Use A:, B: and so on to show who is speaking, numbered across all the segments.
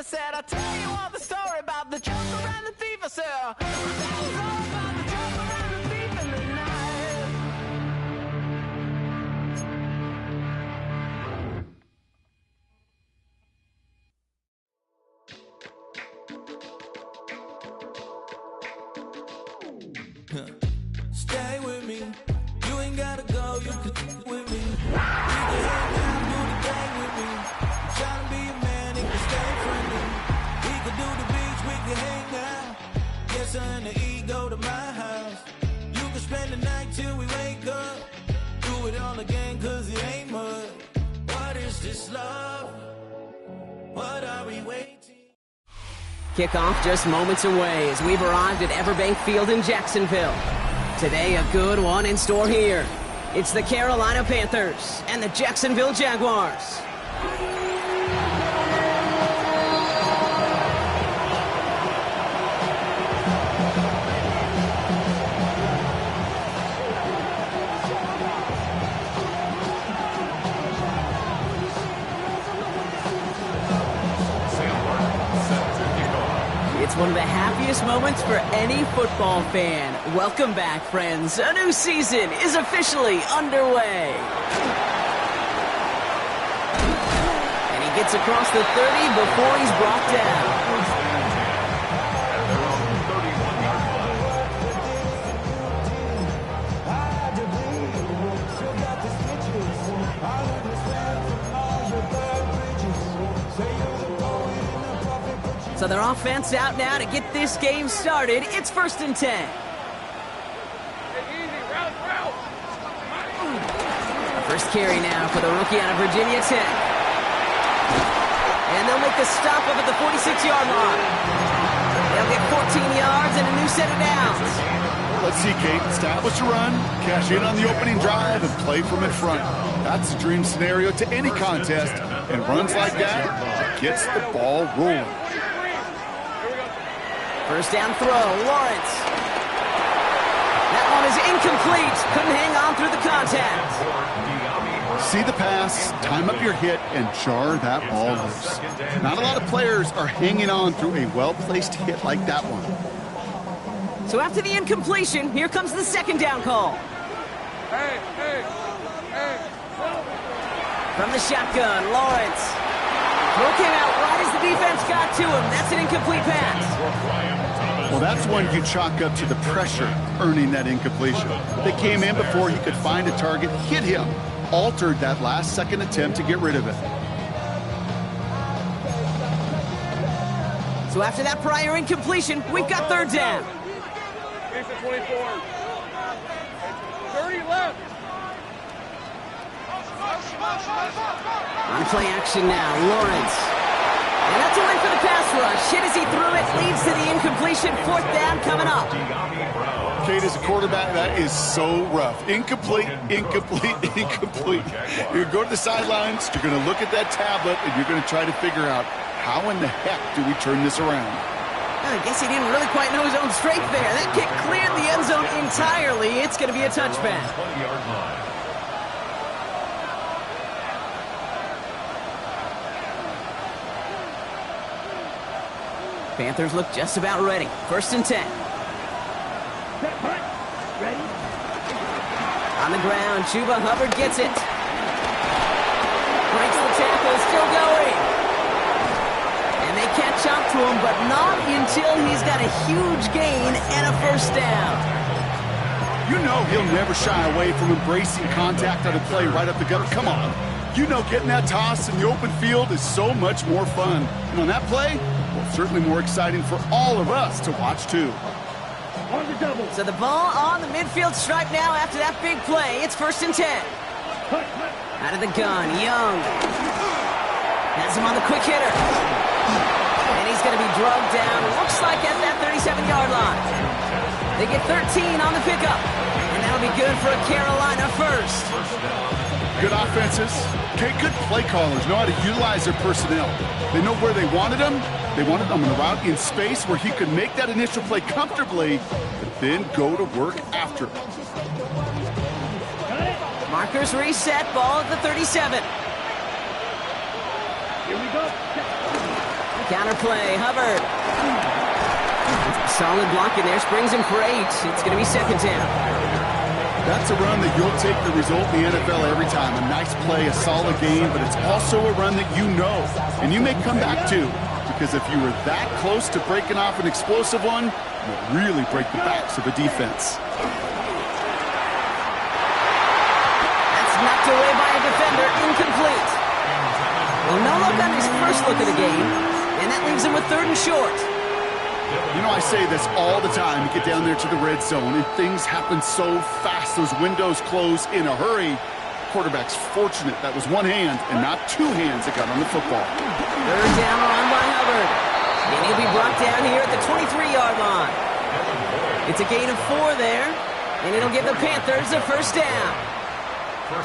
A: said, I'll tell you all the story about the joker and the thief. I said, I'll tell you all about the joker and the thief in the night.
B: Stay with me. You ain't gotta go. You can with me. You can hang out, do the thing with me. Tryna be a man, he can stay friendly. He can do the beach, we can hang out. Get something to eat, go to my house. You can spend the night till we wake up. Do it all again, cause it ain't mud. What is this love? What are we waiting?
C: Kickoff just moments away as we've arrived at Everbank Field in Jacksonville. Today, a good one in store here. It's the Carolina Panthers and the Jacksonville Jaguars. It's one of the happiest moments for any football fan. Welcome back, friends. A new season is officially underway. And he gets across the 30 before he's brought down. So their offense out now to get this game started. It's 1st and 10. First carry now for the rookie out of Virginia Tech. And they'll make the stop up at the 46-yard line. They'll get 14 yards and a new set of downs.
D: Let's see, Kate. Establish a run, cash in on the opening drive, and play from in front. That's the dream scenario to any contest. And runs like that gets the ball rolling.
C: First down throw, Lawrence. That one is incomplete. Couldn't hang on through the contact.
D: See the pass, time up your hit, and jar that ball loose. Not a lot of players are hanging on through a well-placed hit like that one.
C: So after the incompletion, here comes the second down call. From the shotgun, Lawrence. Throw came out right as the defense got to him. That's an incomplete pass.
D: Well, that's one you chalk up to the pressure earning that incompletion. They came in before he could find a target, hit him, altered that last-second attempt to get rid of it.
C: So after that prior incompletion, we've got third down.
E: 24. 30 left.
C: On play action now, Lawrence. And that's a win for the pass rush. Hit as he threw it, leads to the incompletion. 4th down coming up.
D: Kate, as a quarterback, that is so rough. Incomplete, incomplete, incomplete. You're going to go to the sidelines, you're going to look at that tablet, and you're going to try to figure out how in the heck do we turn this around.
C: I guess he didn't really quite know his own strength there. That kick cleared the end zone entirely. It's going to be a touchback. Panthers look just about ready. 1st and 10.
E: Ready?
C: On the ground, Chuba Hubbard gets it. Breaks the tackle, still going. And they catch up to him, but not until he's got a huge gain and a first down.
D: You know he'll never shy away from embracing contact on a play right up the gut. Come on. You know getting that toss in the open field is so much more fun. And on that play, well, certainly more exciting for all of us to watch, too.
C: So the ball on the midfield stripe now after that big play. It's 1st and 10. Out of the gun, Young. Has him on the quick hitter. And he's going to be drugged down, looks like at that 37-yard line. They get 13 on the pickup. And that'll be good for a Carolina first.
D: Good offenses. Okay, good play callers know how to utilize their personnel. They know where they wanted them. They wanted them on the route in space where he could make that initial play comfortably, but then go to work after.
C: Markers reset, ball at the 37.
E: Here we go.
C: Counterplay, Hubbard. Solid block in there, springs him for 8. It's going to be second down.
D: That's a run that you'll take the result in the NFL every time. A nice play, a solid game, but it's also a run that you know, and you may come back to, because if you were that close to breaking off an explosive one, you'll really break the backs of a defense.
C: That's knocked away by a defender, incomplete. Well, no look on his first look of the game, and that leaves him with 3rd and short.
D: You know, I say this all the time. You get down there to the red zone, and things happen so fast. Those windows close in a hurry. Quarterback's fortunate that was one hand and not 2 hands that got on the football.
C: 3rd down run by Hubbard. And he'll be brought down here at the 23-yard line. It's a gain of 4 there, and it'll give the Panthers a first down.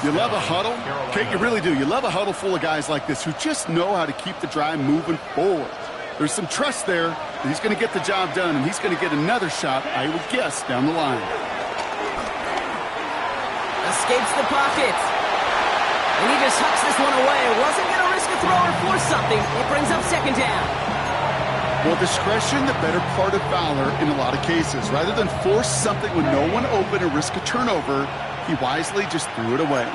D: You love a huddle? Kate, you really do. You love a huddle full of guys like this who just know how to keep the drive moving forward. There's some trust there that he's going to get the job done, and he's going to get another shot, I would guess, down the line.
C: Escapes the pocket. And he just hucks this one away. Wasn't going to risk a throw or force something. It brings up second down.
D: Well, discretion, the better part of valor in a lot of cases. Rather than force something when no one open and risk a turnover, he wisely just threw it away.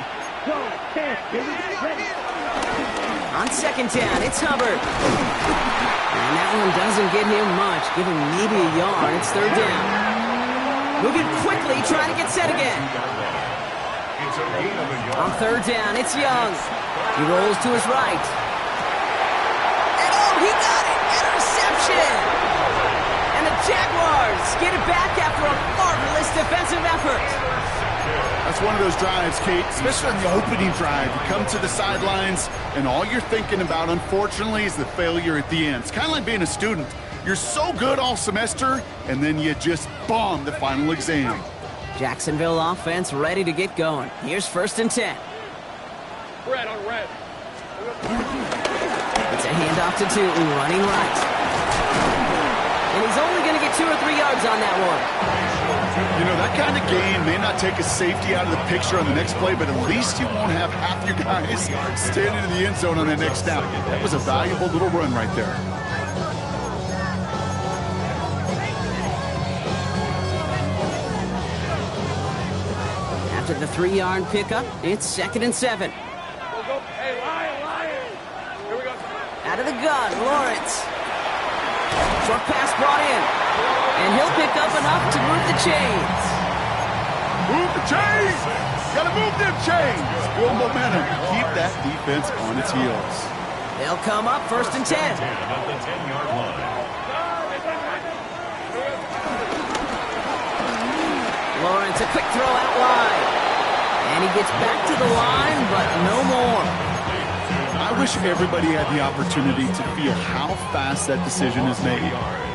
C: On second down, it's Hubbard. And that one doesn't get him much. Give him maybe a yard. It's 3rd down. Moving quickly, trying to get set again. On 3rd down, it's Young. He rolls to his right. And oh, he got it! Interception! And the Jaguars get it back after a marvelous defensive effort.
D: That's one of those drives, Kate, especially on the opening drive. You come to the sidelines, and all you're thinking about, unfortunately, is the failure at the end. It's kind of like being a student. You're so good all semester, and then you just bomb the final exam.
C: Jacksonville offense ready to get going. Here's 1st and 10.
E: Red on red.
C: It's a handoff to Tootin, running right. And he's only going to get 2 or 3 yards on that one.
D: You know, that kind of game may not take a safety out of the picture on the next play, but at least you won't have half your guys standing in the end zone on the next down. That was a valuable little run right there.
C: After the 3-yard pickup, it's 2nd and 7.
E: Go, go. Hey, Lion. Here we go.
C: Out of the gun, Lawrence. Short pass brought in. And he'll pick up enough to move the chains.
D: Move the chains! Gotta move them chains! Build momentum. Keep that defense on its heels.
C: They'll come up 1st and 10. Lawrence, a quick throw out wide. And he gets back to the line, but no more.
D: I wish everybody had the opportunity to feel how fast that decision is made.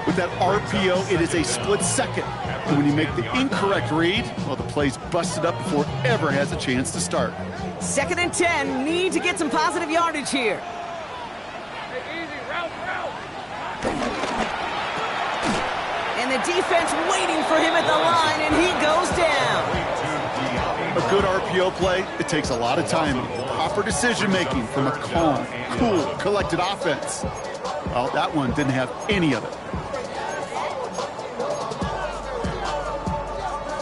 D: With that RPO, it is a split second. And when you make the incorrect read, well, the play's busted up before it ever has a chance to start.
C: 2nd and 10, need to get some positive yardage here.
E: Hey, easy. Route.
C: And the defense waiting for him at the line, and he goes down.
D: A good RPO play, it takes a lot of timing, proper decision-making from a calm, cool, collected offense. Well, that one didn't have any of it.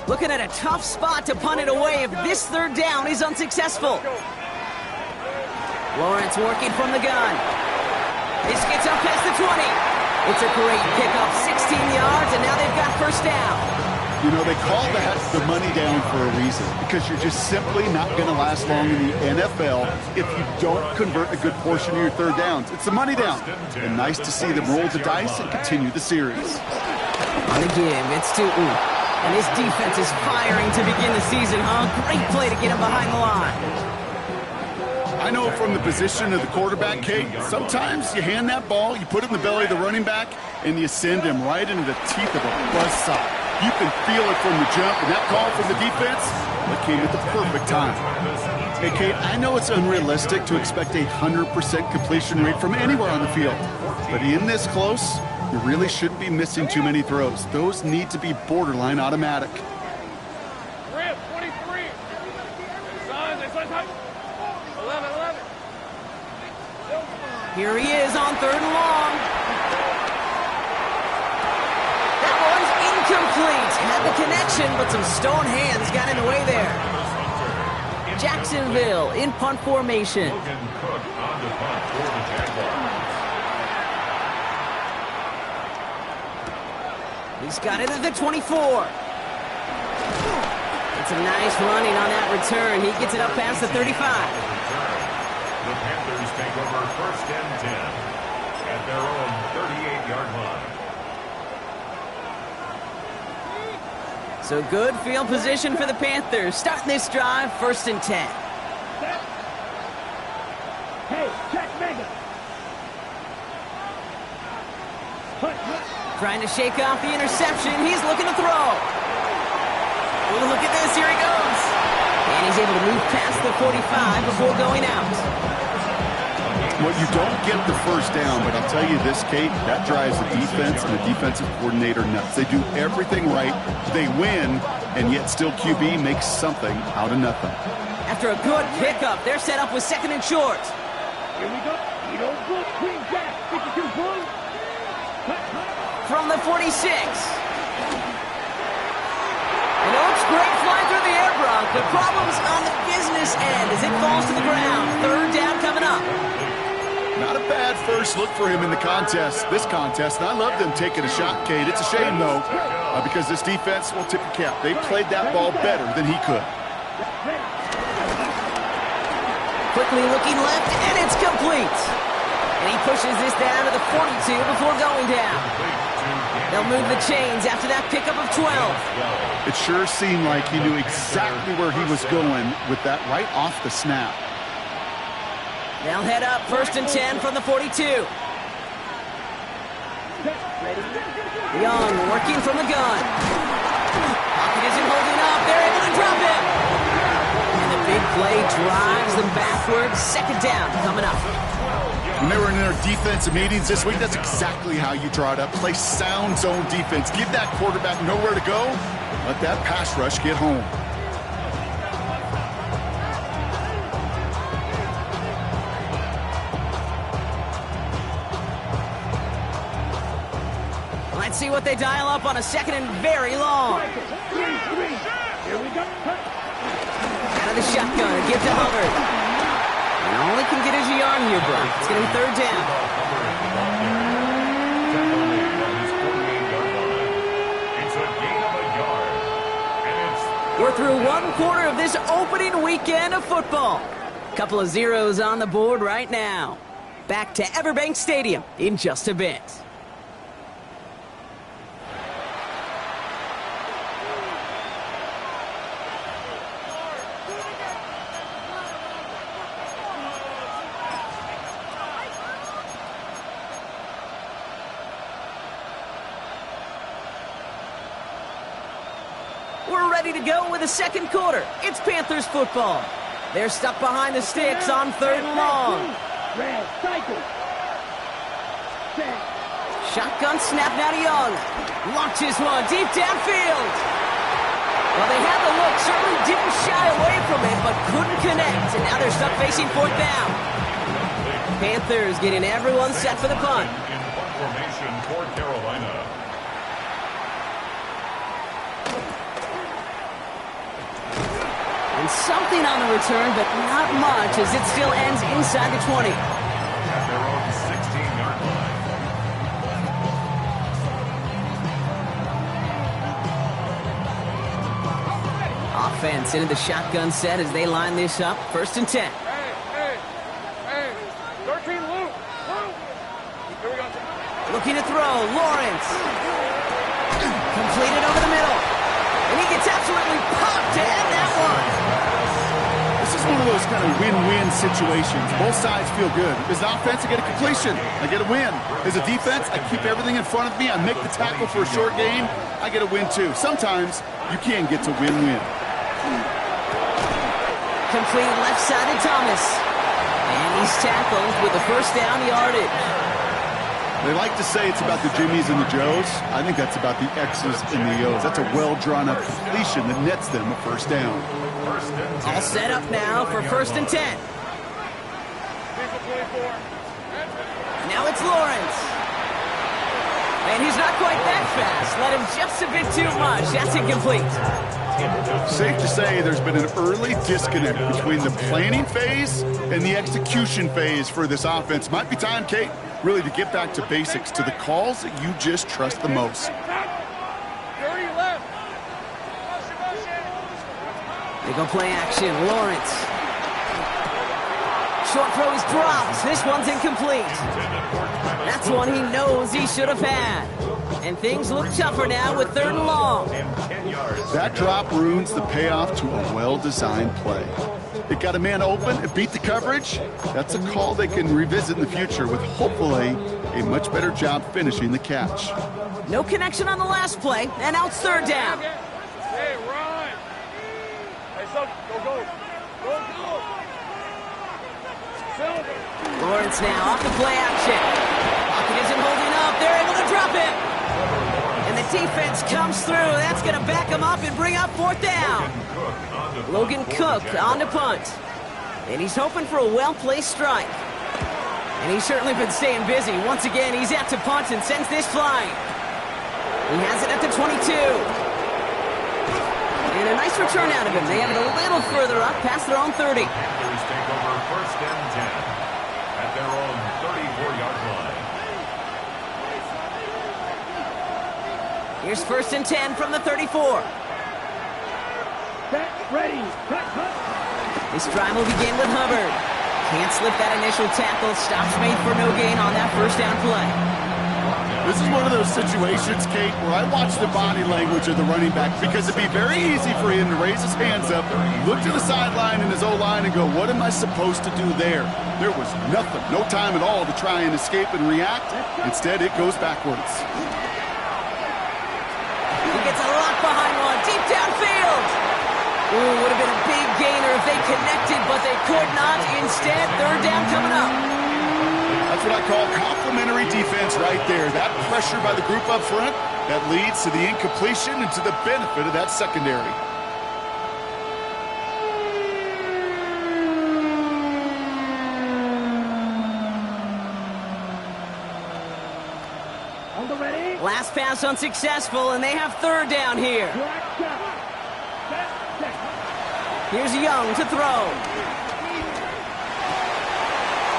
C: Looking at a tough spot to punt it away if this 3rd down is unsuccessful. Lawrence working from the gun. This gets up past the 20. It's a great pickup, 16 yards, and now they've got 1st down.
D: You know, they call that the money down for a reason, because you're just simply not going to last long in the NFL if you don't convert a good portion of your 3rd downs. It's the money down. And nice to see them roll the dice and continue the series.
C: On the give, it's Tootin. And his defense is firing to begin the season, huh? Great play to get him behind the line.
D: I know from the position of the quarterback, Kate, sometimes you hand that ball, you put it in the belly of the running back, and you send him right into the teeth of a buzzsaw. You can feel it from the jump, and that call from the defense, it came at the perfect time. Hey, Kate, I know it's unrealistic to expect a 100% completion rate from anywhere on the field, but in this close, you really shouldn't be missing too many throws. Those need to be borderline automatic.
E: Rip, 23. Inside. 11.
C: Here he is on 3rd and long. complete. Had the connection, but some stone hands got in the way there. Jacksonville in punt formation. He's got it at the 24. It's a nice running on that return. He gets it up past the 35.
F: The Panthers take over 1st and 10 at their own 38-yard line.
C: So good field position for the Panthers. Starting this drive, 1st and 10.
E: Hey, check Mega.
C: Trying to shake off the interception. He's looking to throw. Oh, look at this. Here he goes. And he's able to move past the 45 before going out.
D: Well, you don't get the first down, but I'll tell you this, Kate, that drives the defense and the defensive coordinator nuts. They do everything right. They win, and yet still QB makes something out of nothing.
C: After a good pickup, they're set up with 2nd and short.
E: Here we go. You don't look. Queen Jack. 52 points.
C: From the 46. And Oaks great fly through the air, Brock. The problem's on the business end as it falls to the ground. 3rd down coming up.
D: Not a bad first look for him in the this contest, and I love them taking a shot, Kate. It's a shame, though, because this defense will tip your cap. They played that ball better than he could.
C: Quickly looking left, and it's complete. And he pushes this down to the 42 before going down. They'll move the chains after that pickup of 12.
D: It sure seemed like he knew exactly where he was going with that right off the snap.
C: They'll head up 1st and 10 from the 42. Young working from the gun. Pocket isn't holding up. They're able to drop him. And the big play drives them backwards. 2nd down coming up.
D: When they were in their defensive meetings this week, that's exactly how you draw it up. Play sound zone defense. Give that quarterback nowhere to go. Let that pass rush get home.
C: Let's see what they dial up on a 2nd and very long.
E: Here we go.
C: Out of the shotgun, a give to Hubbard. And all he can get is a yard here, Brock. It's going to be 3rd down.
F: It's a gain of a yard. And it's
C: We're through 1/4 of this opening weekend of football. Couple of zeros on the board right now. Back to Everbank Stadium in just a bit. We're ready to go with the 2nd quarter. It's Panthers football. They're stuck behind the sticks on 3rd and long.
E: Red, cycle.
C: Shotgun snap now to Young. Launches one deep downfield. Well, they had the look, certainly didn't shy away from it, but couldn't connect. And now they're stuck facing 4th down. Panthers getting everyone set for the punt.
F: in punt formation for Carolina.
C: And something on the return, but not much, as it still ends inside the 20.
F: At their own 16-yard line.
C: Offense into the shotgun set as they line this up. 1st and 10.
E: Hey. 13, Luke. Here we go.
C: Looking to throw. Lawrence. Completed over the middle. And he gets absolutely popped to end that one.
D: This is one of those kind of win-win situations. Both sides feel good. As an offense, I get a completion. I get a win. As a defense, I keep everything in front of me. I make the tackle for a short game. I get a win, too. Sometimes you can get to win-win.
C: Complete left side to Thomas. And he's tackled with the 1st down yardage.
D: They like to say it's about the Jimmies and the Joes. I think that's about the X's and the O's. That's a well-drawn-up completion that nets them a 1st down.
C: All set up now for 1st and 10. Now it's Lawrence. And he's not quite that fast. Let him just a bit too much. That's incomplete.
D: Safe to say there's been an early disconnect between the planning phase and the execution phase for this offense. Might be time, Kate, really to get back to basics, to the calls that you just trust the most.
C: They go play action. Lawrence. Short throw is dropped. This one's incomplete. That's one he knows he should have had. And things look tougher now with 3rd and long.
D: That drop ruins the payoff to a well-designed play. It got a man open, it beat the coverage. That's a call they can revisit in the future with hopefully a much better job finishing the catch.
C: No connection on the last play, and now it's 3rd down.
E: Hey, run! Hey, son, go.
C: Lawrence now off the play action. Pocket isn't holding up. They're able to drop it. And the defense comes through. That's going to back him up and bring up 4th down. Logan Cook on to punt. And he's hoping for a well-placed strike. And he's certainly been staying busy. Once again, he's out to punt and sends this flying. He has it at the 22. And a nice return out of him. They have it a little further up, past their own 30.
F: Panthers take over 1st and 10 at their own 34-yard line.
C: Here's 1st and 10 from the 34.
E: Ready.
C: This drive will begin with Hubbard. Can't slip that initial tackle. Stops made for no gain on that 1st down play.
D: This is one of those situations, Kate, where I watch the body language of the running back because it'd be very easy for him to raise his hands up, look to the sideline in his O-line and go, what am I supposed to do there? There was nothing, no time at all to try and escape and react. Instead, it goes backwards.
C: He gets a lock behind one, deep downfield. Ooh, would have been a big gainer if they connected, but they could not. Instead, 3rd down coming up.
D: That's what I call complementary defense right there. That pressure by the group up front, that leads to the incompletion and to the benefit of that secondary.
C: Last pass unsuccessful, and they have 3rd down here. Here's Young to throw.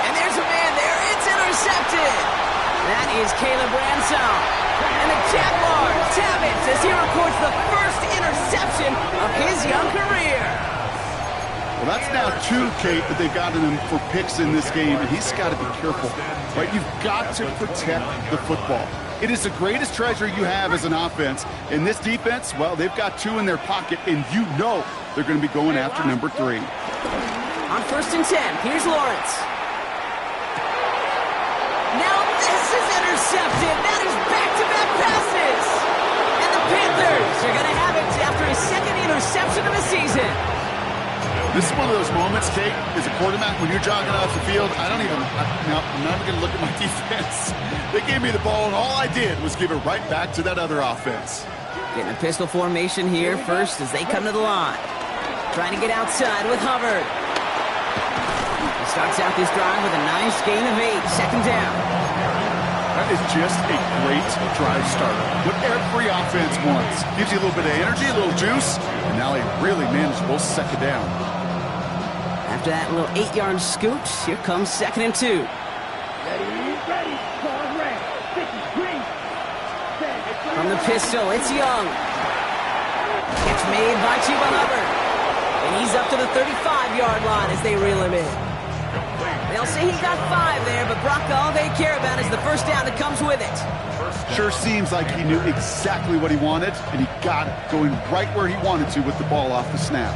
C: And there's a man there. It's intercepted. That is Caleb Ransom. And the Jaguars have it as he records the first interception of his young career.
D: Well, that's now 2, Kate, that they've gotten him for picks in this game, and he's got to be careful. Right? You've got to protect the football. It is the greatest treasure you have as an offense. In this defense, well, they've got 2 in their pocket, and you know they're going to be going after number 3.
C: On 1st and 10, here's Lawrence. Now this is intercepted. That is back-to-back passes. And the Panthers are going to have it after his 2nd interception of the season.
D: This is one of those moments, Kate, as a quarterback, when you're jogging off the field, I'm not even going to look at my defense. They gave me the ball, and all I did was give it right back to that other offense.
C: Getting a pistol formation here first as they come to the line. Trying to get outside with Hubbard. He starts out this drive with a nice gain of 8, 2nd down.
D: That is just a great drive starter. What every offense wants. Gives you a little bit of energy, a little juice, and now a really manageable 2nd down.
C: After that little 8-yard scoot, here comes 2nd and 2. From the pistol, it's Young. Catch made by Chuba Hubbard. And he's up to the 35-yard line as they reel him in. They'll say he got 5 there, but Brock, all they care about is the 1st down that comes with it.
D: Sure seems like he knew exactly what he wanted, and he got it, going right where he wanted to with the ball off the snap.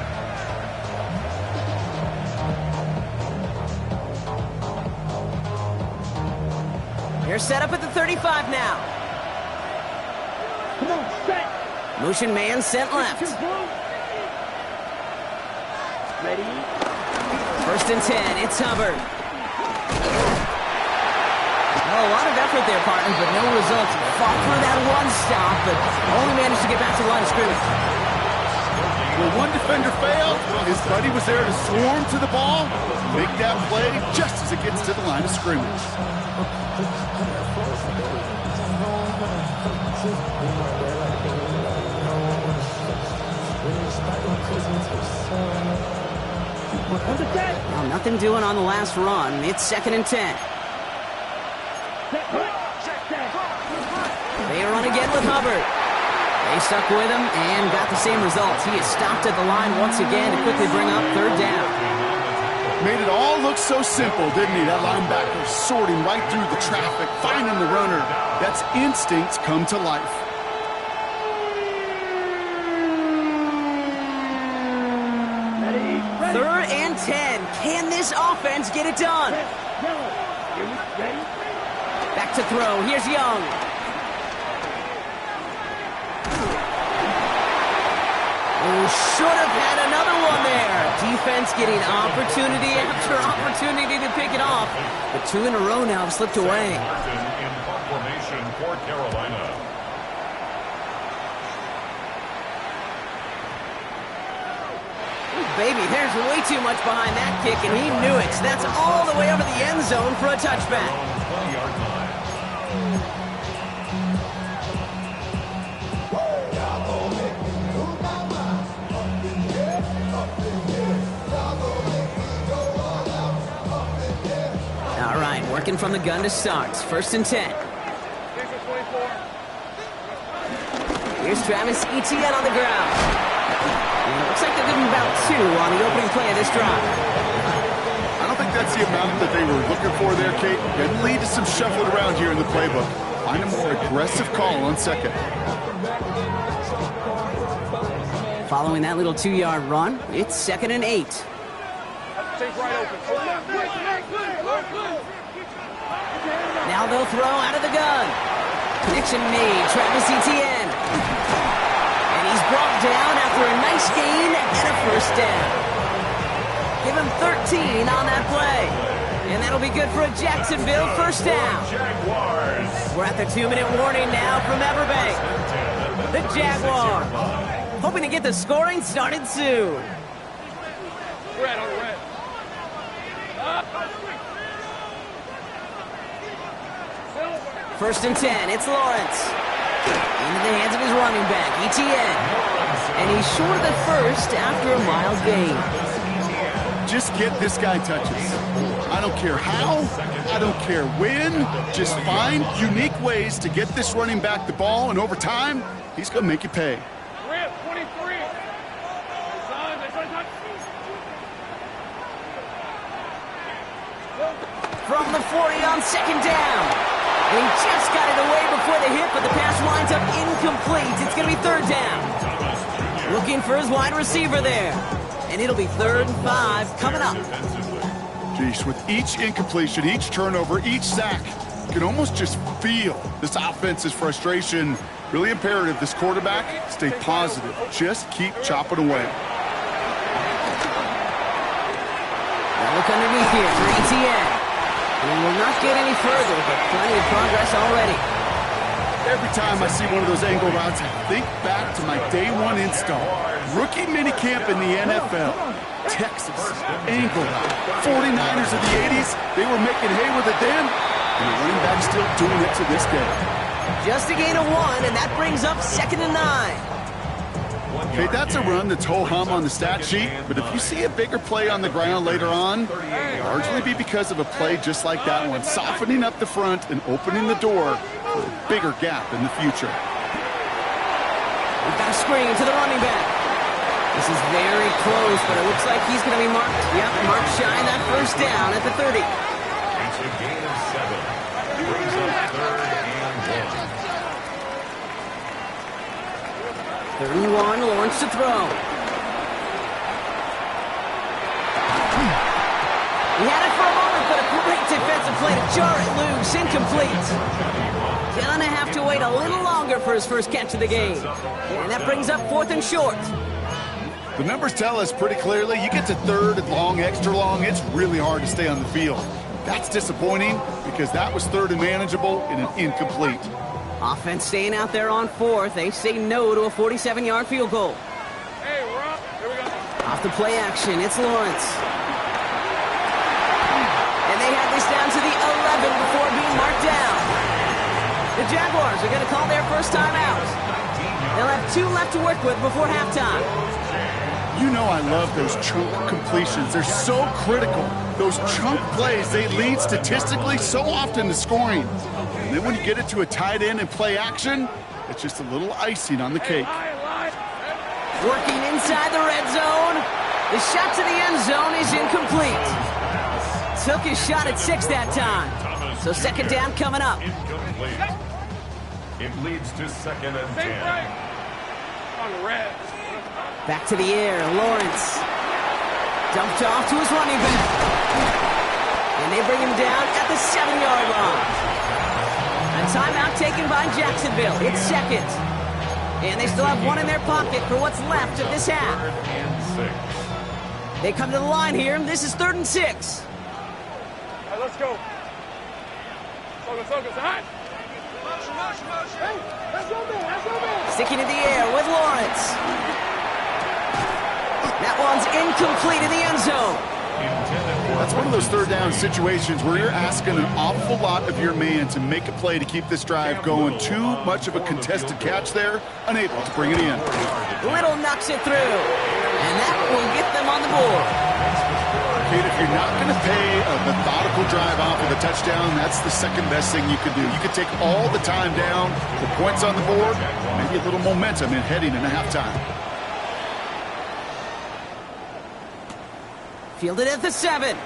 C: They're set up at the 35 now.
E: Come on, set.
C: Motion man sent left.
E: Ready.
C: 1st and 10, it's Hubbard. Well, a lot of effort there, partner, but no results. Fought through that one stop, but only managed to get back to the line of scrimmage.
D: Well, one defender failed. His buddy was there to swarm to the ball, make that play just as it gets to the line of scrimmage.
C: Well, nothing doing on the last run. It's 2nd and 10. They run again with Hubbard. They stuck with him and got the same results. He is stopped at the line once again to quickly bring up 3rd down.
D: Made it all look so simple, didn't he? That linebacker sorting right through the traffic, finding the runner. That's instincts come to life.
C: Third and 10. Can this offense get it done? Back to throw. Here's Young. Oh, should have had another one there. Defense getting opportunity after opportunity to pick it off. But 2 in a row now have slipped away.
F: In formation for Carolina.
C: Baby, there's way too much behind that kick, and he knew it. That's all the way over the end zone for a touchback.
F: 20-yard line.
C: All right, working from the gun to start. 1st and 10. Here's Travis Etienne on the ground. And it looks like they're giving about 2 on the opening play of this drive.
D: I don't think that's the amount that they were looking for there, Kate. It'd lead to some shuffling around here in the playbook. Find a more aggressive call on 2nd.
C: Following that little 2-yard run, it's 2nd and 8. Now they'll throw out of the gun. Connection made. Travis Etienne. And he's brought down after a nice gain and a 1st down. Give him 13 on that play. And that'll be good for a Jacksonville 1st down.
F: Jaguars.
C: We're at the 2-minute warning now from Everbank. The Jaguars hoping to get the scoring started soon.
E: Red on red.
C: 1st and 10, it's Lawrence. Into the hands of his running back, Etienne. And he's short of the 1st after a mild gain.
D: Just get this guy touches. I don't care how, I don't care when. Just find unique ways to get this running back the ball, and over time, he's going to make you pay.
E: Red 23.
C: From the 40 on 2nd down. He just got it away before the hit, but the pass winds up incomplete. It's going to be 3rd down. Looking for his wide receiver there. And it'll be 3rd and 5 coming up.
D: Geez, with each incompletion, each turnover, each sack, you can almost just feel this offense's frustration. Really imperative this quarterback stay positive. Just keep chopping away.
C: Now look underneath here for Etienne. And he will not get any further, but plenty of progress already.
D: Every time I see one of those angle routes, I think back to my day 1 install. Rookie minicamp in the NFL. Texas, angle route. 49ers of the 80s, they were making hay with it then, and the running back's still doing it to this day.
C: Just a gain of 1, and that brings up 2nd and 9.
D: Okay, that's a run that's ho-hum on the stat sheet, but if you see a bigger play on the ground later on, it'll largely be because of a play just like that one, softening up the front and opening the door for a bigger gap in the future.
C: We've got a screen to the running back. This is very close, but it looks like he's going to be marked. Yep, marked shy that 1st down at the 30.
F: It's a gain of 7. Brings up 3rd and 1.
C: 31, Lawrence to throw. He had it for a moment, but a great defensive play to jar it loose. Incomplete. Gonna have to wait a little longer for his 1st catch of the game. And that brings up 4th and short.
D: The numbers tell us pretty clearly, you get to 3rd and long, extra long, it's really hard to stay on the field. That's disappointing because that was 3rd and manageable and an incomplete.
C: Offense staying out there on 4th. They say no to a 47-yard field goal.
E: Hey, Rob.
C: Off the play action, it's Lawrence. And they have this down to the 11 before being marked down. The Jaguars are going to call their first time out. They'll have 2 left to work with before halftime.
D: You know I love those chunk completions. They're so critical. Those chunk plays, they lead statistically so often to scoring. And then when you get it to a tight end and play action, it's just a little icing on the cake.
C: Working inside the red zone. The shot to the end zone is incomplete. Took his shot at 6 that time. So second down coming up.
F: Incomplete. It leads to 2nd and 10.
E: On the red.
C: Back to the air, Lawrence. Dumped off to his running back. And they bring him down at the 7-yard line. A timeout taken by Jacksonville. It's second. And they still have 1 in their pocket for what's left of this half.
F: 3rd and 6.
C: They come to the line here. This is 3rd and 6.
E: All right, let's go. Focus, all right? Motion. Hey, let's go, man.
C: Sticking in the air with Lawrence. That one's incomplete in the end zone.
D: That's one of those third down situations where you're asking an awful lot of your man to make a play to keep this drive going. Too much of a contested catch there, unable to bring it in.
C: Little knocks it through, and that will get them on the board.
D: Kate, if you're not going to pay a methodical drive off of a touchdown, that's the second best thing you could do. You could take all the time down, the points on the board, maybe a little momentum in heading into halftime.
C: Fielded at the 7.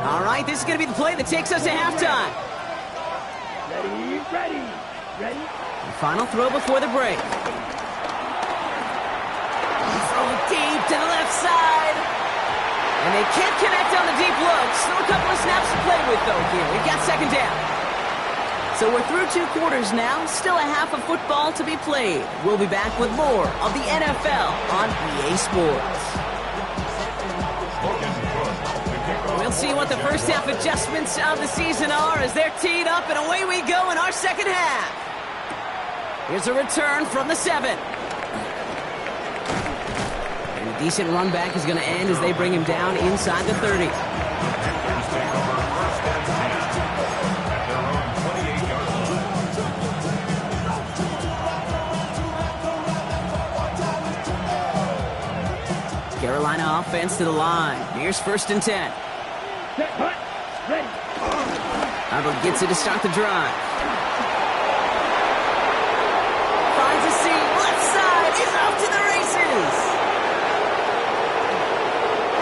C: All right, this is going to be the play that takes us to halftime.
E: Ready.
C: The final throw before the break. Throw deep to the left side. And they can't connect on the deep look. Still a couple of snaps to play with, though, here. We've got second down. So we're through 2 quarters now. Still a half of football to be played. We'll be back with more of the NFL on EA Sports. We'll see what the first half adjustments of the season are as they're teed up, and away we go in our second half. Here's a return from the 7. And a decent run back is going to end as they bring him down inside the 30. Carolina offense to the line. Here's 1st and 10. Hubbard gets it to start the drive. Finds a seam, left side, he's off to the races.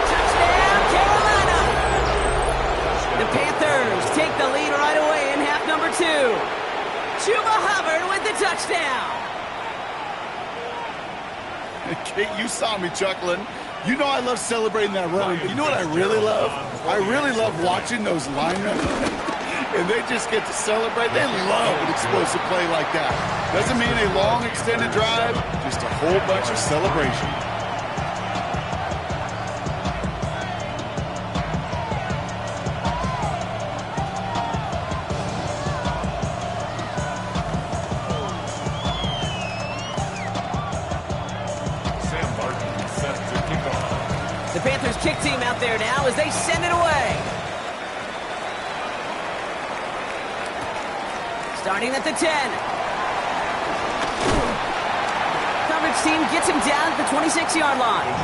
C: Touchdown, Carolina! The Panthers take the lead right away in half number 2. Chuba Hubbard with the touchdown.
D: Kate, you saw me chuckling. You know I love celebrating that run. You know what I really love? I really love watching those linemen. And they just get to celebrate. They love an explosive play like that. Doesn't mean a long extended drive, just a whole bunch of celebration.
C: The Panthers kick team out there now as they send it away. Starting at the 10. Coverage team gets him down at the 26-yard line.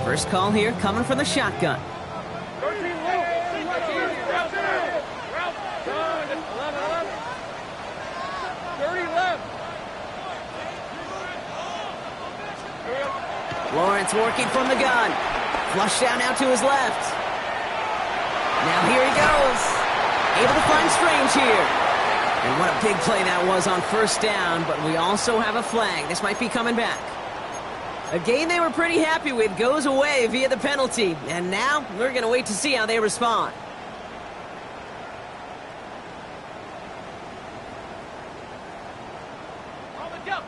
C: First call here coming from the shotgun. Lawrence working from the gun. Flush down out to his left. Now here he goes. Able to find Strange here. And what a big play that was on first down, but we also have a flag. This might be coming back. A game they were pretty happy with goes away via the penalty. And now we're going to wait to see how they respond.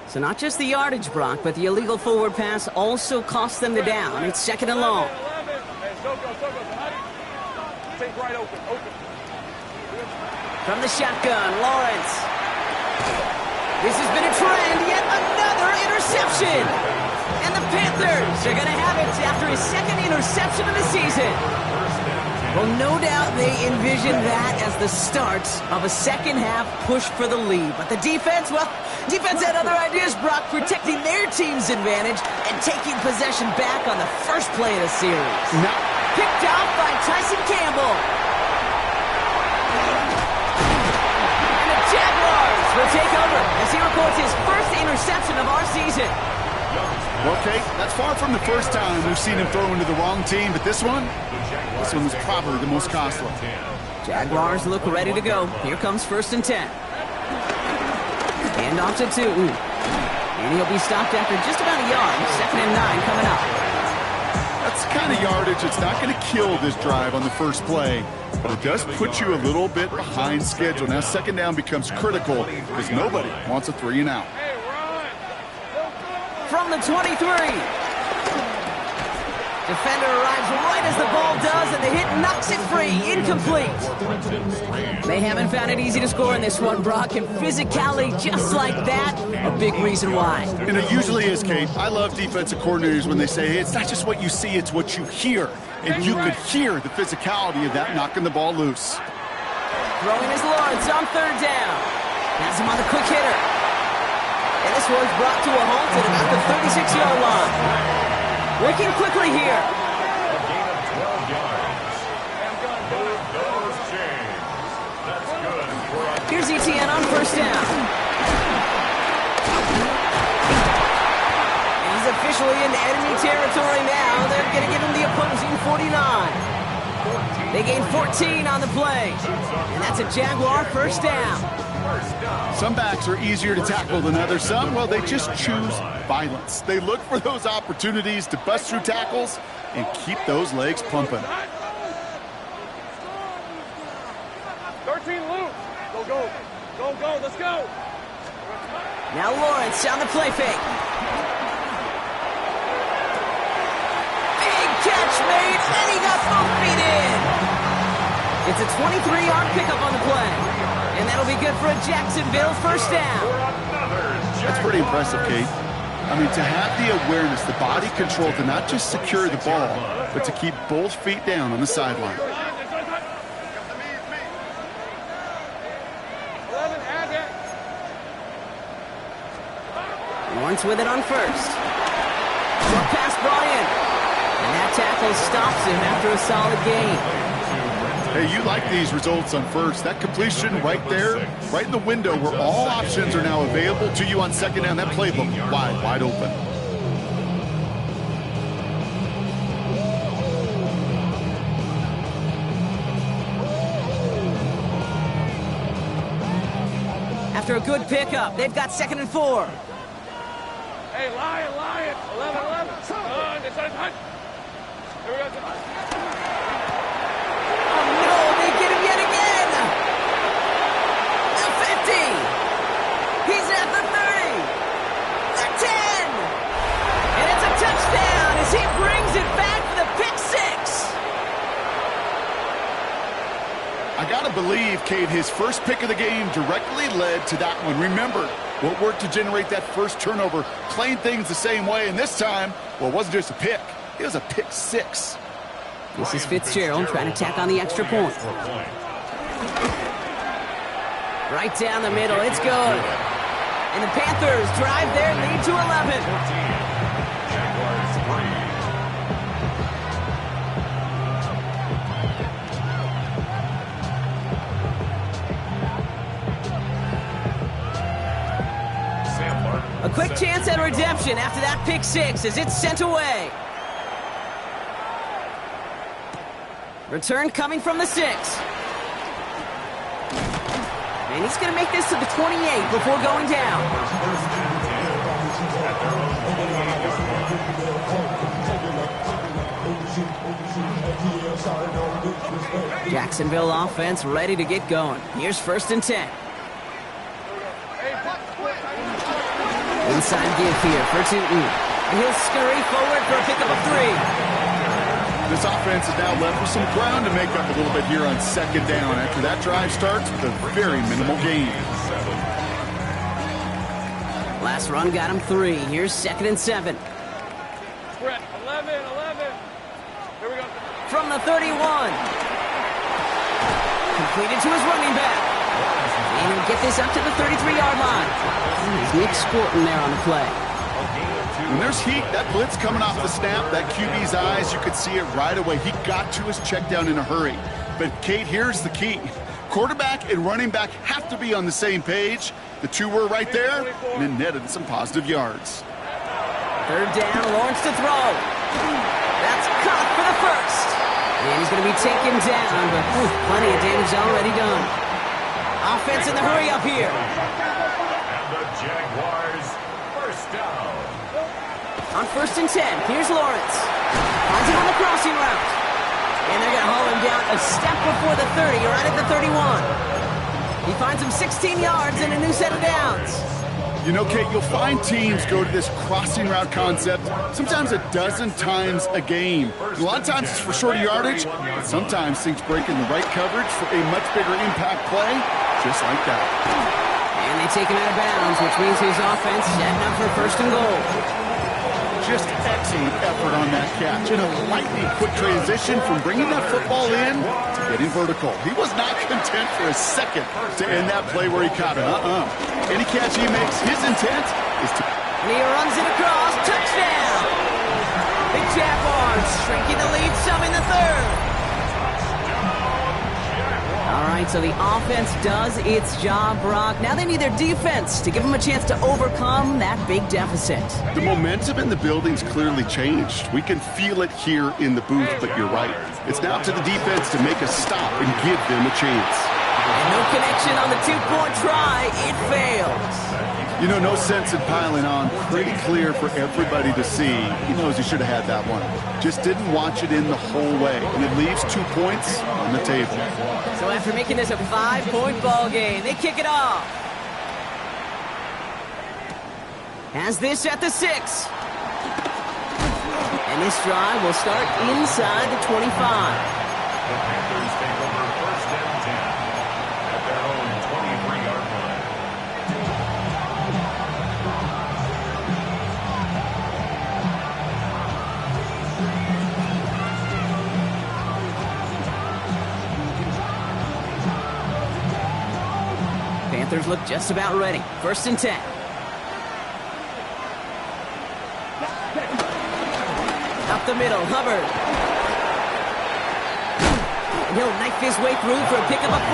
C: So not just the yardage, Brock, but the illegal forward pass also cost them the down. It's second and long. From the shotgun, Lawrence. This has been a trend, yet another interception. And the Panthers are going to have it after his second interception of the season. Well, no doubt they envisioned that as the start of a second-half push for the lead. But the defense, well, defense had other ideas, Brock, protecting their team's advantage and taking possession back on the first play of the series.
D: Now,
C: picked off by Tyson Campbell. And the Jaguars will take over as he records his first interception of our season.
D: well, Kate, that's far from the first time we've seen him throw into the wrong team, but this one was probably the most costly.
C: Jaguars look ready to go. Here comes 1st and 10. Hand off to Tootin. And he'll be stopped after just about a yard. 2nd and 9 coming up.
D: That's the kind of yardage that's not going to kill this drive on the first play, but it does put you a little bit behind schedule. Now 2nd down becomes critical because nobody wants a 3 and out.
C: From the 23. Defender arrives right as the ball does, and the hit knocks it free. Incomplete. They haven't found it easy to score in this one, Brock, and physicality just like that, a big reason why.
D: And it usually is, Kate. I love defensive coordinators when they say, hey, it's not just what you see, it's what you hear. And you could hear the physicality of that knocking the ball loose.
C: Throwing his Lawrence on 3rd down. Has him on the quick hitter. And this one's brought to a halt at about the 36-yard line. Working quickly here.
F: A gain of 12 yards. Move those chains. That's good for a...
C: Here's ETN on 1st down. He's officially in enemy territory now. They're going to give him the opposing 49. They gain 14 on the play. And that's a Jaguar 1st down.
D: Some backs are easier to tackle than others. Some, well, they just choose violence. They look for those opportunities to bust through tackles and keep those legs pumping.
E: 13 loose. Go. Let's go.
C: Now Lawrence on the play fake. Big catch made, and he got both feet in. It's a 23-yard pickup on the play. And that'll be good for a Jacksonville 1st down.
D: That's pretty impressive, Kate. I mean, to have the awareness, the body control to not just secure the ball, but to keep both feet down on the sideline.
C: Lawrence with it on 1st. Short pass brought in. And that tackle stops him after a solid gain.
D: Hey, you like these results on 1st. That completion right there, right in the window where all options are now available to you on 2nd down. That playbook wide open.
C: After a good pickup, they've got 2nd and 4.
E: Hey, Lion. 11. Come on, it's on touch. Here we go.
C: They get him yet again. The 50. He's at the 30. The 10. And it's a touchdown as he brings it back for the pick 6.
D: I got to believe, Kate, his first pick of the game directly led to that one. Remember what worked to generate that first turnover, playing things the same way. And this time, well, it wasn't just a pick. It was a pick 6.
C: This is Fitzgerald trying to tack on the extra point. Right down the middle. It's good. And the Panthers drive their lead to 11.
F: Jaguars 3.
C: A quick chance at redemption after that pick 6 as it's sent away. Return coming from the 6. And he's going to make this to the 28 before going down. Jacksonville offense ready to get going. Here's 1st and 10. Inside give here for Tootin. And he'll scurry forward for a pickup of 3.
D: This offense is now left with some ground to make up a little bit here on 2nd down after that drive starts with a very minimal gain.
C: Last run got him 3. Here's 2nd and 7.
E: Brett, 11. Here we go.
C: From the 31. Completed to his running back. And he'll get this up to the 33-yard line. There's Nick Sporton there on the play.
D: When there's heat, that blitz coming off the snap, that QB's eyes, you could see it right away. He got to his check down in a hurry. But, Kate, here's the key. Quarterback and running back have to be on the same page. The two were right there, and it netted some positive yards.
C: 3rd down, Lawrence to throw. That's caught for the 1st. And he's going to be taken down, but plenty of damage already done. Offense in the hurry up here.
F: And the Jaguars, 1st down.
C: On 1st and 10, here's Lawrence. Finds him on the crossing route. And they're going to haul him down a step before the 30, right at the 31. He finds him 16 yards and a new set of downs.
D: You know, Kate, you'll find teams go to this crossing route concept sometimes a dozen times a game. A lot of times it's for shorter yardage, but sometimes things break in the right coverage for a much bigger impact play, just like that.
C: And they take him out of bounds, which means his offense setting up for 1st and goal.
D: Just excellent effort on that catch. And a lightning quick transition from bringing that football in to getting vertical. He was not content for a second to end that play where he caught it. Any catch he makes, his intent is to...
C: And he runs it across. Touchdown! The Jaguars shrinking the lead some in the 3rd. All right, so the offense does its job, Brock. Now they need their defense to give them a chance to overcome that big deficit.
D: The momentum in the building's clearly changed. We can feel it here in the booth, but you're right. It's now to the defense to make a stop and give them a chance.
C: And no connection on the 2-point try. It fails.
D: You know, no sense in piling on. Pretty clear for everybody to see. He knows he should have had that one. Just didn't watch it in the whole way. And it leaves 2 points on the table.
C: So after making this a 5-point ball game, they kick it off. Has this at the 6. And this drive will start inside the 25.
F: The Panthers take over 1st and 10 at their own 23-yard line.
C: Panthers look just about ready. 1st and 10. Up the middle, Hubbard. And he'll knife his way through for a pickup of 4.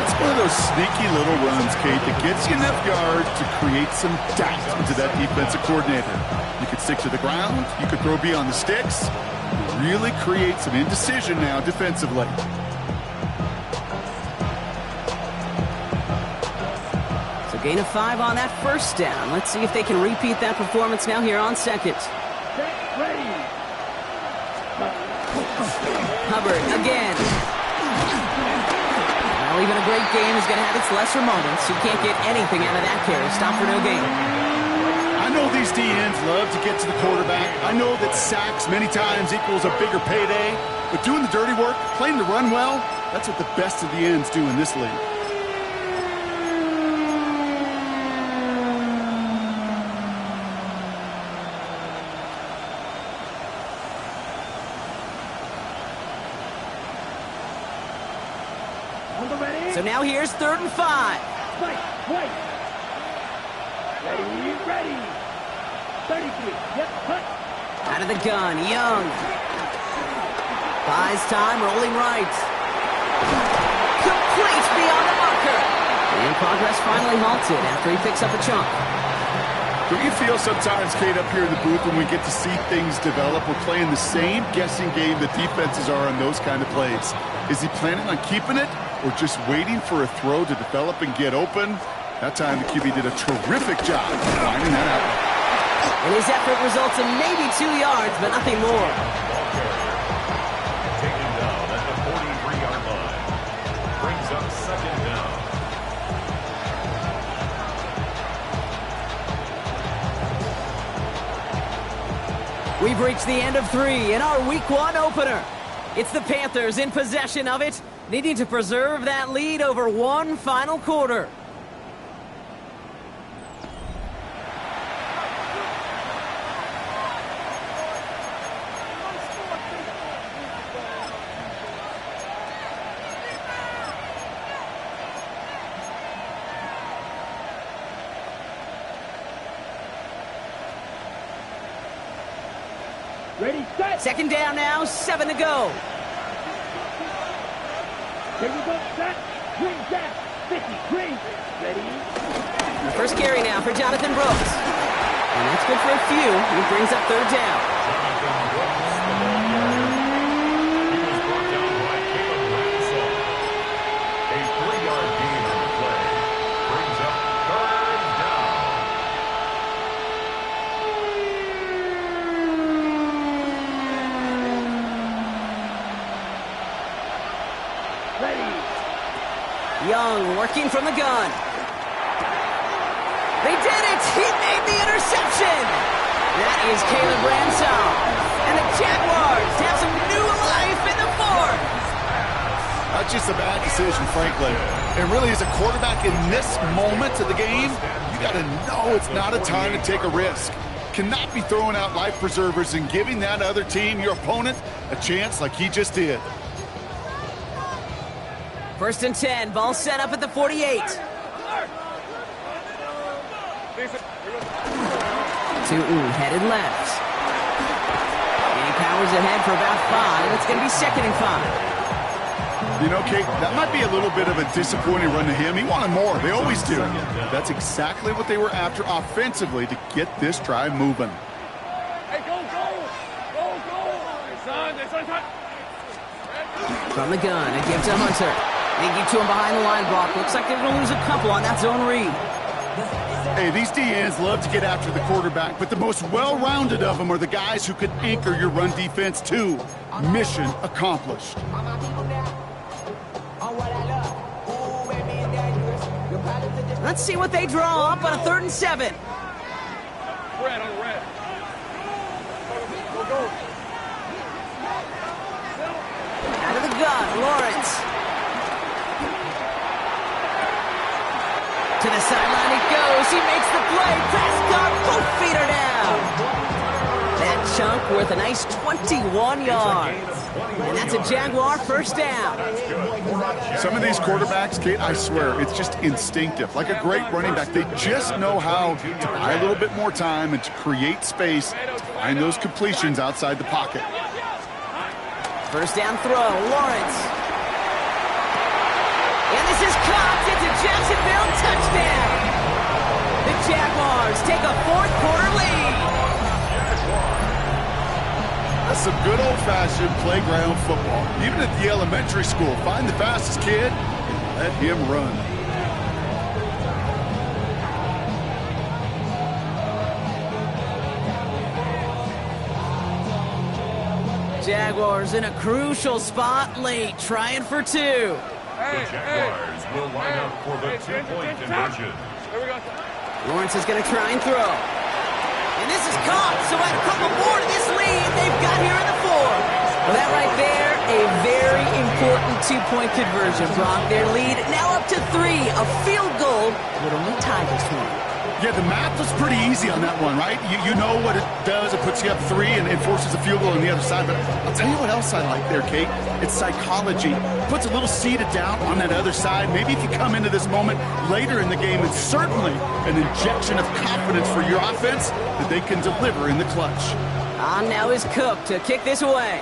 D: It's one of those sneaky little runs, Kate, that gets you enough yards to create some doubt into that defensive coordinator. You could stick to the ground. You could throw beyond the sticks. Really create some indecision now defensively.
C: So gain of 5 on that 1st down. Let's see if they can repeat that performance now here on 2nd. Hubbard again. Well, even a great game is going to have its lesser moments. You can't get anything out of that carry. Stop for no gain.
D: I know these DNs love to get to the quarterback. I know that sacks many times equals a bigger payday. But doing the dirty work, playing the run well, that's what the best of the ends do in this league.
C: So now here's 3rd and 5.
A: Wait. Ready. 33. Yep, cut.
C: Out of the gun, Young. Buys time, rolling right. Complete beyond the marker. And progress finally halted after he picks up a chunk.
D: Don't you feel sometimes, Kate, up here in the booth when we get to see things develop, we're playing the same guessing game that defenses are on those kind of plays? Is he planning on keeping it or just waiting for a throw to develop and get open? That time the QB did a terrific job finding that out.
C: And his effort results in maybe 2 yards, but nothing more.
F: Taken down at the 43-yard line. Brings up second down.
C: We've reached the end of 3 in our Week 1 opener. It's the Panthers in possession of it, needing to preserve that lead over one final quarter.
G: Ready, set.
C: Second down now, 7 to go.
G: Here we go, set. Green set. 50, green. Ready.
C: The first carry now for Jonathan Brooks. And that's good for a few. He brings up third down.
F: Jonathan Brooks, the ball carrier. He was brought down by Caleb Ransom. A 3-yard gain on the play. Brings up third down.
G: Ready.
C: Young working from the gun. They did it! He made the interception! That is Caleb Ransom. And the Jaguars have some new life in the fourth.
D: That's just a bad decision, frankly. And really, as a quarterback in this moment of the game, you got to know it's not a time to take a risk. Cannot be throwing out life preservers and giving that other team, your opponent, a chance like he just did.
C: First and 10, ball set up at the 48. Tootin headed left. And he powers ahead for about 5. It's going to be second and 5.
D: You know, Kate, that might be a little bit of a disappointing run to him. He wanted more. They always do. That's exactly what they were after offensively to get this drive moving.
E: Hey, go, go! Go, go! Son,
C: From the gun, a give to Hunter. They get to him behind the line block. Looks like they're going to lose a couple on that zone read.
D: Hey, these DNs love to get after the quarterback, but the most well-rounded of them are the guys who can anchor your run defense too. Mission accomplished.
C: Let's see what they draw up on a 3rd and 7.
E: Red on red. Go, go.
C: Out of the gun, Lawrence. To the sideline it goes. He makes the play. Prescott, both feet are down. That chunk worth a nice 21 yards. And that's a Jaguar first down.
D: Some of these quarterbacks, Kate, I swear, it's just instinctive. Like a great running back, they just know how to buy a little bit more time and to create space to find those completions outside the pocket.
C: First down throw, Lawrence. And this is caught. It's a Jacksonville touchdown. The Jaguars take a 4th quarter lead.
D: That's some good old-fashioned playground football. Even at the elementary school, find the fastest kid and let him run.
C: Jaguars in a crucial spot late, trying for 2.
F: The Jaguars will line up for the 2-point conversion.
E: Here we go.
C: Lawrence is going to try and throw. And this is caught, so add a couple more to this lead they've got here in the 4th. Well, that right there, a very important 2-point conversion. Brock, their lead now up to 3. A field goal would only tie this one.
D: Yeah, the math was pretty easy on that one, right? You know what it does. It puts you up 3 and it forces a field goal on the other side. But I'll tell you what else I like there, Kate. It's psychology. Puts a little seed of doubt on that other side. Maybe if you come into this moment later in the game, it's certainly an injection of confidence for your offense that they can deliver in the clutch.
C: On now is Cook to kick this away.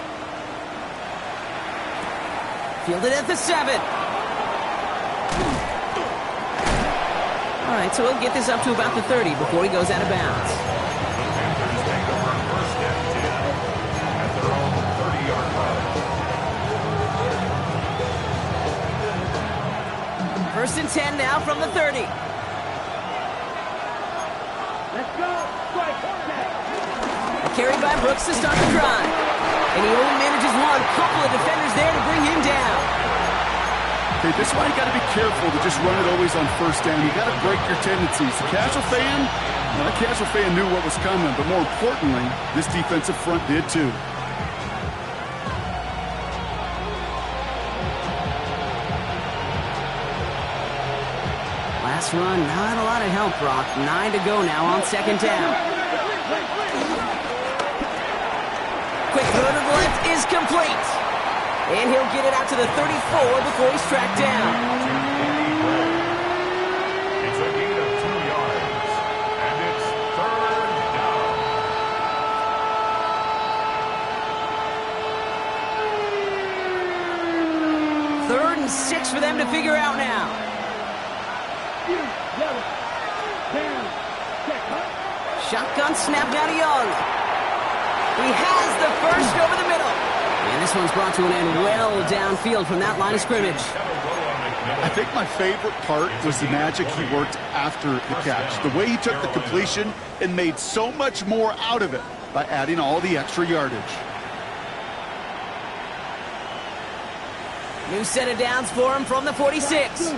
C: Fielded at the 7. All right, so he'll get this up to about the 30 before he goes out of bounds.
F: The Panthers take over first and 10 at their own 30-yard line.
C: First and 10 now from the 30.
G: Let's go. Strike.
C: A carry by Brooks to start the drive. And he only manages one. Couple of defenders there to bring him down.
D: Okay, this is why you got to be careful to just run it always on first down. You got to break your tendencies. The casual fan, well, that casual fan knew what was coming, but more importantly, this defensive front did too.
C: Last run, not a lot of help, Brock. 9 to go now on second down. Quick throw to the left is complete. And he'll get it out to the 34 before he's tracked down.
F: It's a gain of 2 yards, and it's third down.
C: Third and 6 for them to figure out now. Shotgun snap now to Young. He has the first over the middle. And this one's brought to an end well downfield from that line of scrimmage.
D: I think my favorite part was the magic he worked after the catch. The way he took the completion and made so much more out of it by adding all the extra yardage.
C: New set of downs for him from the 46.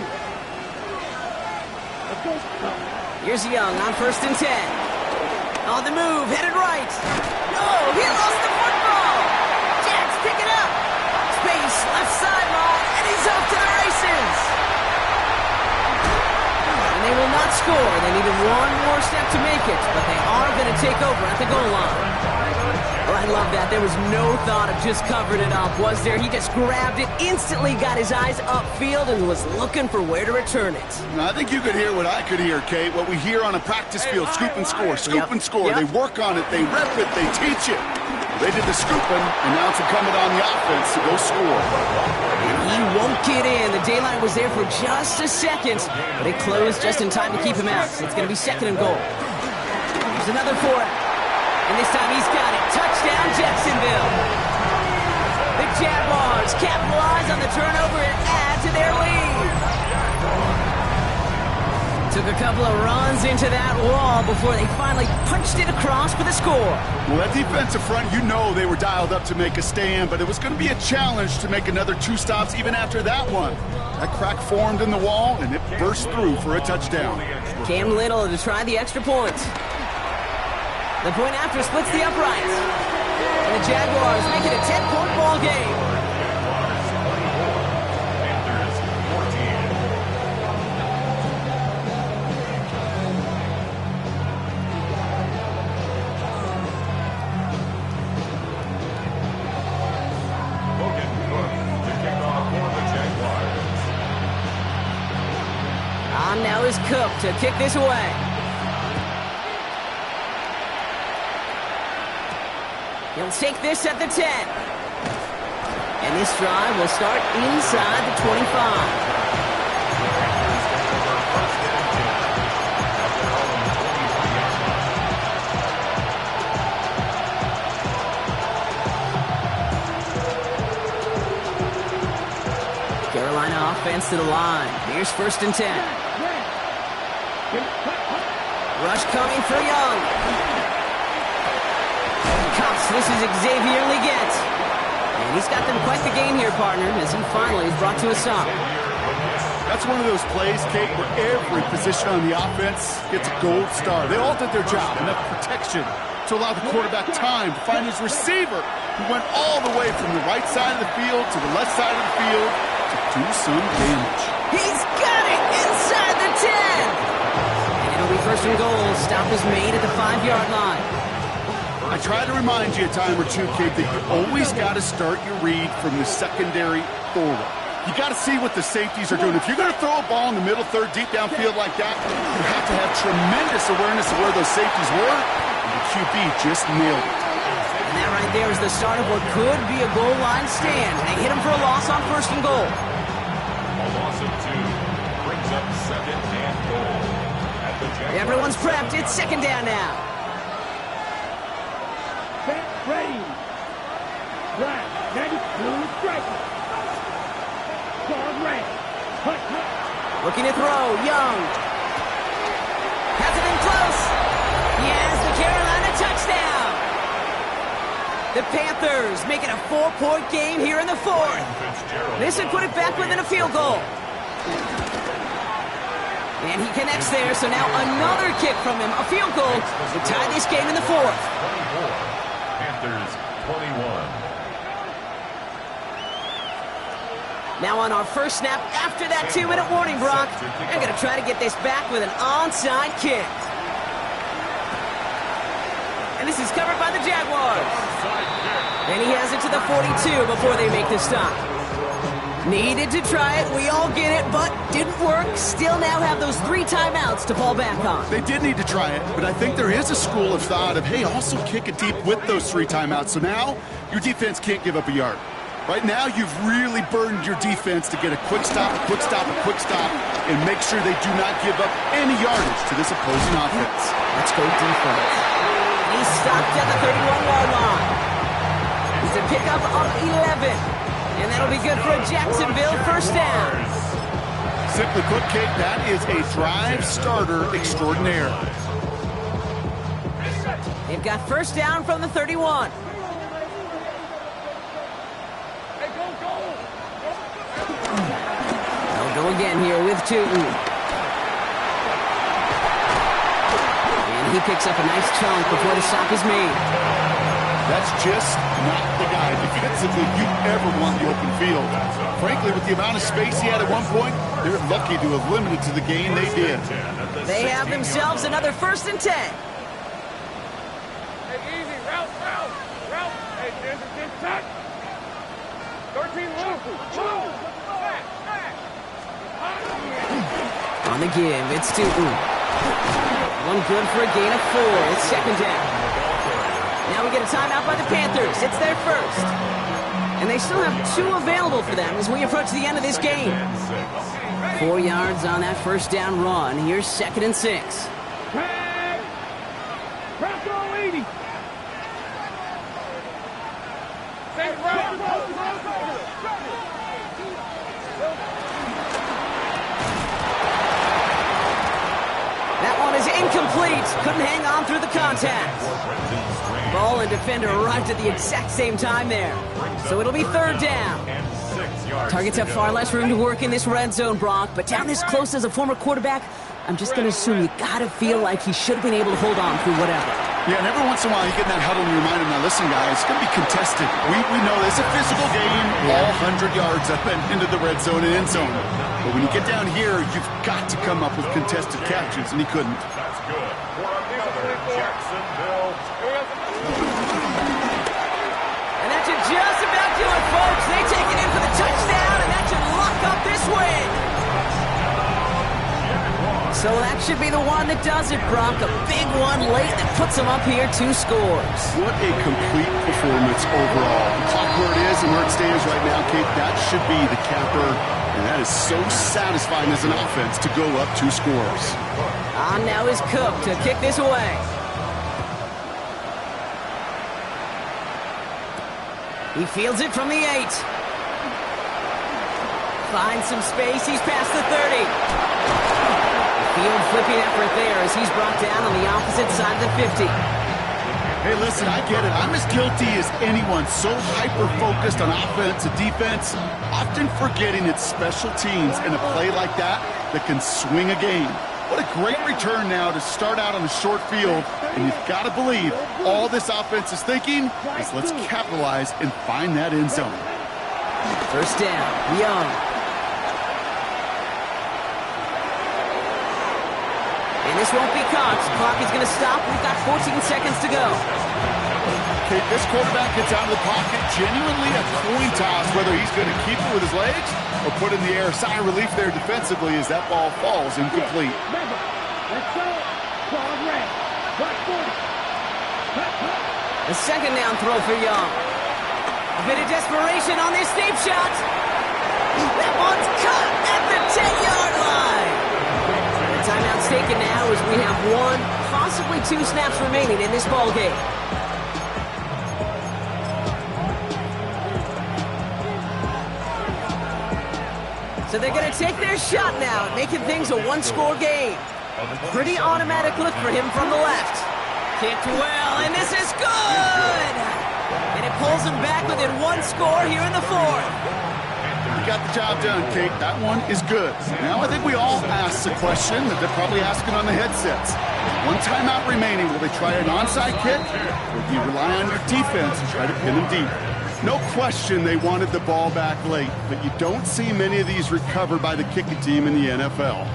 C: Here's Young on 1st and 10. On the move, headed right. No, he lost the football. Jacks pick it up. Space, left sideline, and he's off to the races. And they will not score. They needed one more step to make it, but they are going to take over at the goal line. Well, I love that. There was no thought of just covering it up, was there? He just grabbed it, instantly got his eyes upfield, and was looking for where to return it.
D: I think you could hear what I could hear, Kate. What we hear on a practice field, scoop and score, scoop and score. They work on it, they rep it, they teach it. They did the scooping, and now it's incumbent on the offense to go score.
C: And he won't get in. The daylight was there for just a second, but it closed just in time to keep him out. So it's going to be 2nd and goal. There's another for it. And this time he's got it. Touchdown, Jacksonville. The Jaguars capitalize on the turnover and add to their lead. Took a couple of runs into that wall before they finally punched it across for the score.
D: Well, that defensive front, you know they were dialed up to make a stand, but it was going to be a challenge to make another 2 stops even after that one. That crack formed in the wall, and it burst through for a touchdown.
C: Cam Little to try the extra point. The point after splits the uprights. And the Jaguars make it a 10-point ball game. On now is Cook to kick this away. He'll take this at the 10. And this drive will start inside the 25. Carolina offense to the line. Here's 1st and 10. Rush coming for Young. Cups, this is Xavier Leggett. And he's got them quite the game here, partner, as he finally is brought to a stop.
D: That's one of those plays, Kate, where every position on the offense gets a gold star. They all did their job. Enough protection to allow the quarterback time to find his receiver, who went all the way from the right side of the field to the left side of the field to do some damage.
C: He's got it inside the 10. And it'll be 1st and goal. Stop is made at the 5-yard line.
D: I try to remind you a time or two, Kate, that you always got to start your read from the secondary forward. You got to see what the safeties are doing. If you're going to throw a ball in the middle third, deep downfield like that, you have to have tremendous awareness of where those safeties were, and the QB just nailed it.
C: And that right there is the start of what could be a goal line stand. They hit him for a loss on 1st and goal.
F: A loss of 2 brings up 2nd and goal.
C: Everyone's prepped. It's 2nd down now.
G: Ready. Black, 92, striker. Guard red.
C: Looking to throw. Young. Has it in close. The Panthers make it a 4-point game here in the fourth. This would put it back within a field goal. And he connects there, so now another kick from him, a field goal, to tie this game in the fourth.
F: 24. Panthers 21.
C: Now on our first snap after that 2-minute warning, Brock, they're going to try to get this back with an onside kick. And this is covered by the Jaguars. And he has it to the 42 before they make the stop. Needed to try it, we all get it, but didn't work. Still now have those 3 timeouts to fall back on.
D: They did need to try it, but I think there is a school of thought of, hey, also kick it deep with those 3 timeouts. So now your defense can't give up a yard. Right now, you've really burdened your defense to get a quick stop, a quick stop, a quick stop, and make sure they do not give up any yardage to this opposing offense.
C: Let's go defense. He's stopped at the 31-yard line. It's a pickup of 11. And that'll be good for a Jacksonville first down.
D: Simply put, Kate, that is a drive starter extraordinaire.
C: They've got first down from the 31. They'll go again here with Tootin. And he picks up a nice chunk before the stop is made.
D: That's just not the guy defensively you ever want the open field. Frankly, with the amount of space he had at one point, they're lucky to have limited to the gain they did.
C: They have themselves another 1st and 10.
E: Hey, easy. Route. Hey, there's a big touch. 13 move.
C: On the give, it's Tootin. One good for a gain of 4. It's second down. Now we get a timeout by the Panthers. It's their first. And they still have 2 available for them as we approach the end of this game. 4 yards on that first down run. Here's 2nd and 6. That one is incomplete. Couldn't hang on through the contact. Ball and defender arrived at the exact same time there. So it'll be 3rd down. Targets have far less room to work in this red zone, Brock, but down this close as a former quarterback, I'm just going to assume you got to feel like he should have been able to hold on through whatever.
D: Yeah, and every once in a while you get in that huddle and you remind him, now listen, guys, it's going to be contested. We know it's a physical game, all 100 yards up and into the red zone and end zone. But when you get down here, you've got to come up with contested catches, and he couldn't.
F: That's good for another Jacksonville.
C: And that should just about do it, folks. They take it in for the touchdown, and that should lock up this win. So that should be the one that does it, Brock. A big one late that puts them up here 2 scores.
D: What a complete performance overall. The clock where it is and where it stands right now, Kate, that should be the capper. And that is so satisfying as an offense to go up 2 scores.
C: On now is Cook to kick this away. He fields it from the 8. Finds some space. He's past the 30. Field flipping effort there as he's brought down on the opposite side of the 50.
D: Hey, listen, I get it. I'm as guilty as anyone. So hyper-focused on offense and defense, often forgetting it's special teams in a play like that can swing a game. What a great return now to start out on a short field. And you've got to believe all this offense is thinking is let's capitalize and find that end zone.
C: First down, Young. And this won't be caught. Clock is going to stop. We've got 14 seconds to go.
D: Okay, this quarterback gets out of the pocket. Genuinely a coin toss whether he's going to keep it with his legs or put it in the air. Sigh of relief there defensively as that ball falls incomplete.
C: A second down throw for Young. A bit of desperation on this deep shot. That one's cut at the 10-yard line. The timeout's taken now as we have 1, possibly 2 snaps remaining in this ball game. So they're going to take their shot now, making things a 1-score game. Pretty automatic look for him from the left. Kicked well, and this is good! And it pulls them back within one score here in the fourth.
D: You got the job done, Kate. That one is good. Now I think we all ask the question that they're probably asking on the headsets. One timeout remaining. Will they try an onside kick? Or do you rely on your defense and try to pin them deep? No question they wanted the ball back late, but you don't see many of these recovered by the kicking team in the NFL.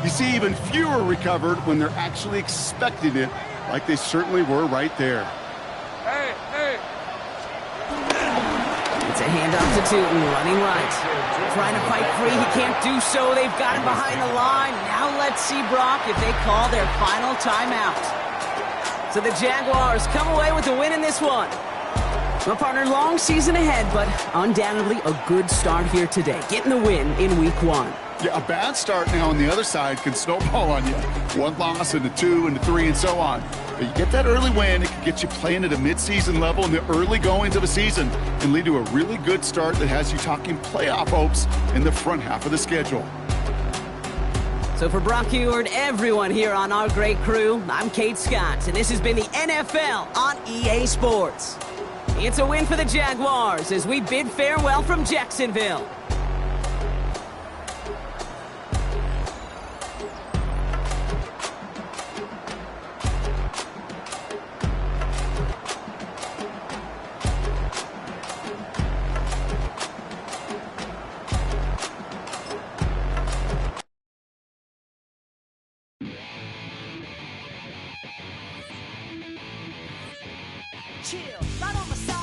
D: You see even fewer recovered when they're actually expecting it, like they certainly were right there.
E: Hey, hey.
C: It's a handoff to Tootin, running right. Trying to fight free, he can't do so. They've got him behind the line. Now let's see, Brock, if they call their final timeout. So the Jaguars come away with the win in this one. Well, partner, long season ahead, but undoubtedly a good start here today, getting the win in week 1.
D: Yeah, a bad start now on the other side can snowball on you. One loss into 2 into 3 and so on. But you get that early win, it can get you playing at a midseason level in the early goings of a season and lead to a really good start that has you talking playoff hopes in the front half of the schedule.
C: So for Brock Heward, everyone here on our great crew, I'm Kate Scott, and this has been the NFL on EA Sports. It's a win for the Jaguars as we bid farewell from Jacksonville.
A: Chill, right on the side.